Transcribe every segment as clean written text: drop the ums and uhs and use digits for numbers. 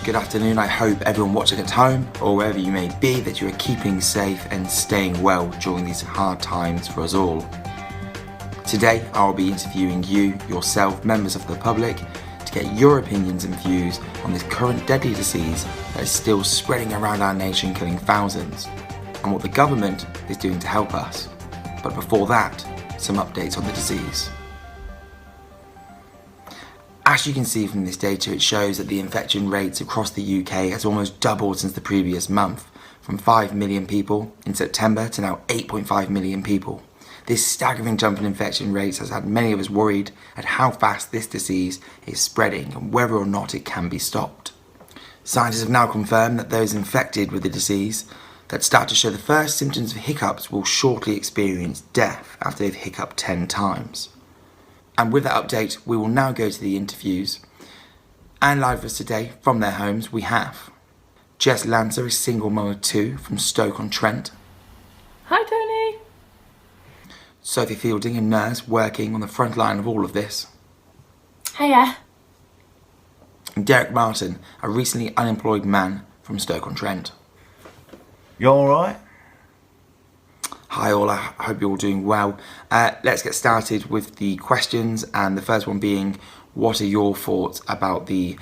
Good afternoon. I hope everyone watching at home or wherever you may be that you are keeping safe and staying well during these hard times for us all. Today I'll be interviewing you, yourself, members of the public, to get your opinions and views on this current deadly disease that is still spreading around our nation, killing thousands, and what the government is doing to help us. But before that, some updates on the disease. As you can see from this data, it shows that the infection rates across the UK has almost doubled since the previous month, from 5 million people in September to now 8.5 million people. This staggering jump in infection rates has had many of us worried at how fast this disease is spreading and whether or not it can be stopped. Scientists have now confirmed that those infected with the disease that start to show the first symptoms of hiccups will shortly experience death after they've hiccuped 10 times. And with that update, we will now go to the interviews. And live with us today from their homes, we have Jess Lancer, a single mum of 2 from Stoke-on-Trent. Hi, Tony. Sophie Fielding, a nurse working on the front line of all of this. Hiya. And Derek Martin, a recently unemployed man from Stoke-on-Trent. You alright? Hi all, I hope you're all doing well. Let's get started with the questions, and the first one being, what are your thoughts about the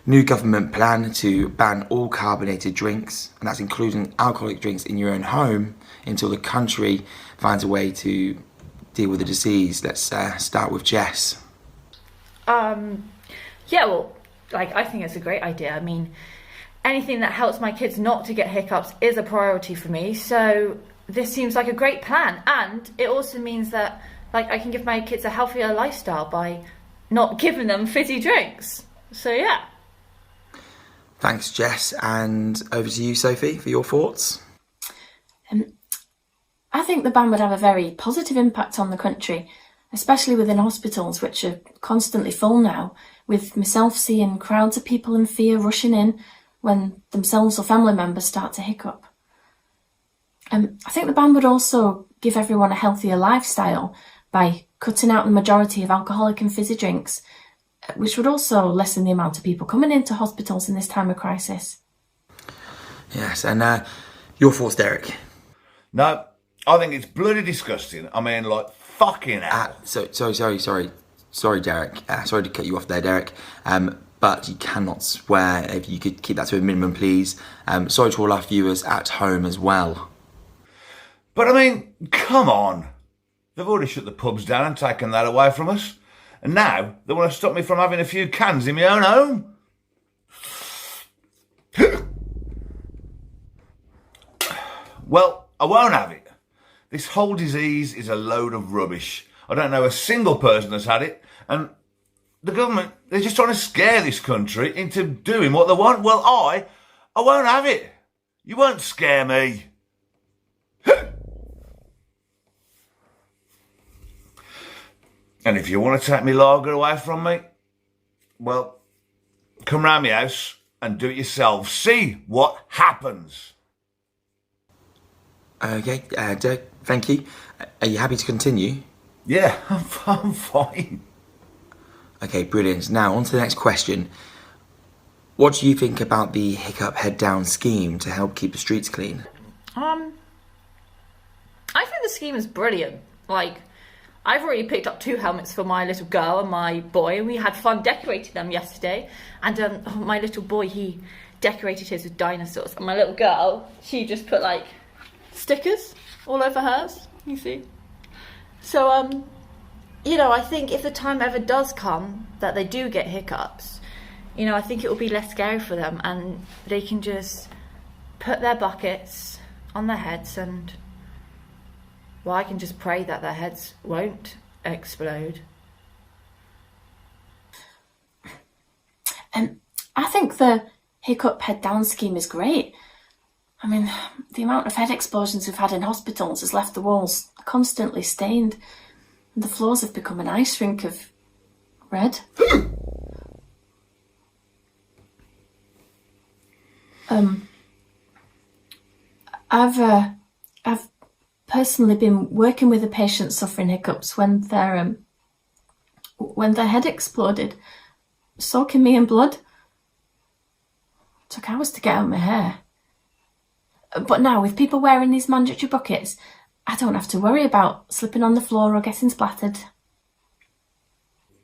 new government plan to ban all carbonated drinks, and that's including alcoholic drinks in your own home, until the country finds a way to deal with the disease? Let's start with Jess. Yeah, well, I think it's a great idea. I mean, anything that helps my kids not to get hiccups is a priority for me, so this seems like a great plan. And it also means that I can give my kids a healthier lifestyle by not giving them fizzy drinks. So yeah. Thanks, Jess, and over to you, Sophie, for your thoughts. I think the ban would have a very positive impact on the country, especially within hospitals, which are constantly full now, with myself seeing crowds of people in fear rushing in when themselves or family members start to hiccup. I think the ban would also give everyone a healthier lifestyle by cutting out the majority of alcoholic and fizzy drinks, which would also lessen the amount of people coming into hospitals in this time of crisis. Yes, and your thoughts, Derek? No, I think it's bloody disgusting. I mean, fucking hell. Sorry, Derek. Sorry to cut you off there, Derek. But you cannot swear. If you could keep that to a minimum, please. Sorry to all our viewers at home as well. But I mean, come on. They've already shut the pubs down and taken that away from us. And now they want to stop me from having a few cans in my own home. Well, I won't have it. This whole disease is a load of rubbish. I don't know a single person that's had it. And the government, they're just trying to scare this country into doing what they want. Well, I won't have it. You won't scare me. And if you want to take me lager away from me, well, come round my house and do it yourself. See what happens. Okay, Derek, thank you. Are you happy to continue? Yeah, I'm fine. Okay, brilliant. Now, on to the next question. What do you think about the hiccup head down scheme to help keep the streets clean? I think the scheme is brilliant. I've already picked up 2 helmets for my little girl and my boy, and we had fun decorating them yesterday. And my little boy, he decorated his with dinosaurs. And my little girl, she just put stickers all over hers, you see. So, I think if the time ever does come that they do get hiccups, I think it will be less scary for them, and they can just put their buckets on their heads, and I can just pray that their heads won't explode. I think the hiccup head down scheme is great. I mean, the amount of head explosions we've had in hospitals has left the walls constantly stained, and the floors have become an ice rink of red. I've personally been working with a patient suffering hiccups when their head exploded, soaking me in blood. took hours to get out my hair. But now, with people wearing these mandatory buckets, I don't have to worry about slipping on the floor or getting splattered.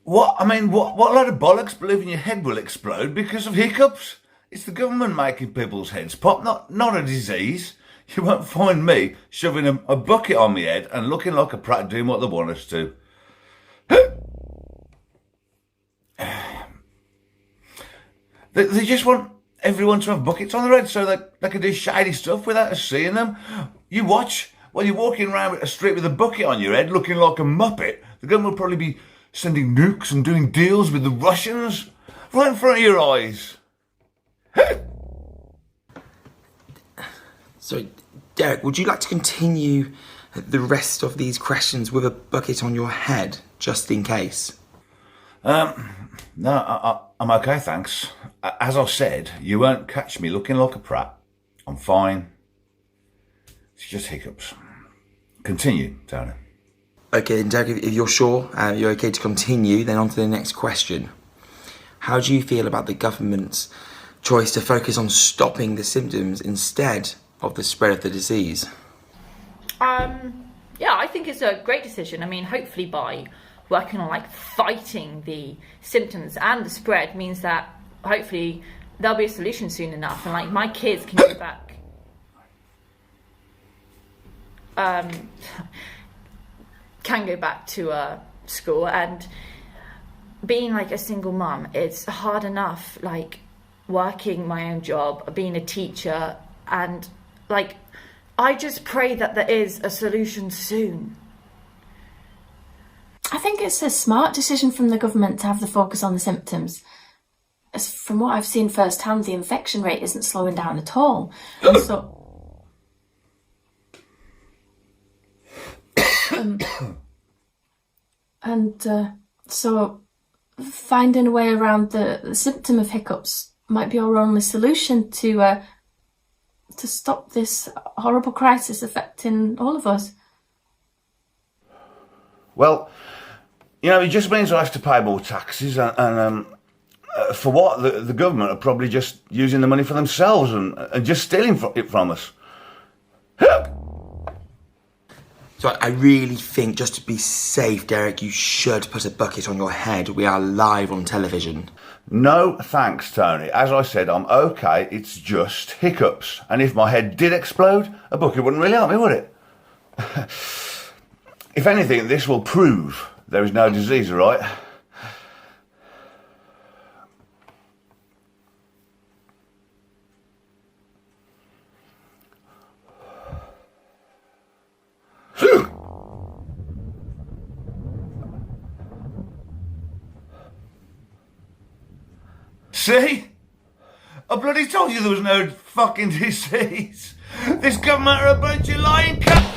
What? I mean, what load of bollocks believing your head will explode because of hiccups? It's the government making people's heads pop, not a disease. You won't find me shoving a bucket on my head and looking like a prat doing what they want us to. They just want everyone to have buckets on their head so they can do shady stuff without us seeing them. You watch, while you're walking around a street with a bucket on your head looking like a muppet, the government will probably be sending nukes and doing deals with the Russians right in front of your eyes. So, Derek, would you like to continue the rest of these questions with a bucket on your head, just in case? No, I'm okay, thanks. As I said, you won't catch me looking like a prat. I'm fine. It's just hiccups. Continue, Tony. Okay, and Derek, if you're sure you're okay to continue, then on to the next question. How do you feel about the government's choice to focus on stopping the symptoms instead of the spread of the disease? Yeah, I think it's a great decision. I mean, hopefully by working on fighting the symptoms and the spread means that hopefully there'll be a solution soon enough, and my kids can go back. Can go back to school. And being a single mum, it's hard enough working my own job, being a teacher, and I just pray that there is a solution soon. I think it's a smart decision from the government to have the focus on the symptoms. As from what I've seen firsthand, the infection rate isn't slowing down at all. And so finding a way around the symptom of hiccups might be our only solution to stop this horrible crisis affecting all of us. Well, it just means I have to pay more taxes and for what? The government are probably just using the money for themselves and just stealing it from us. So I really think, just to be safe, Derek, you should put a bucket on your head. We are live on television. No thanks, Tony. As I said, I'm okay. It's just hiccups. And if my head did explode, a bucket wouldn't really help me, would it? If anything, this will prove there is no disease, all right? See? I bloody told you there was no fucking disease. This government are a bunch of lying cunts.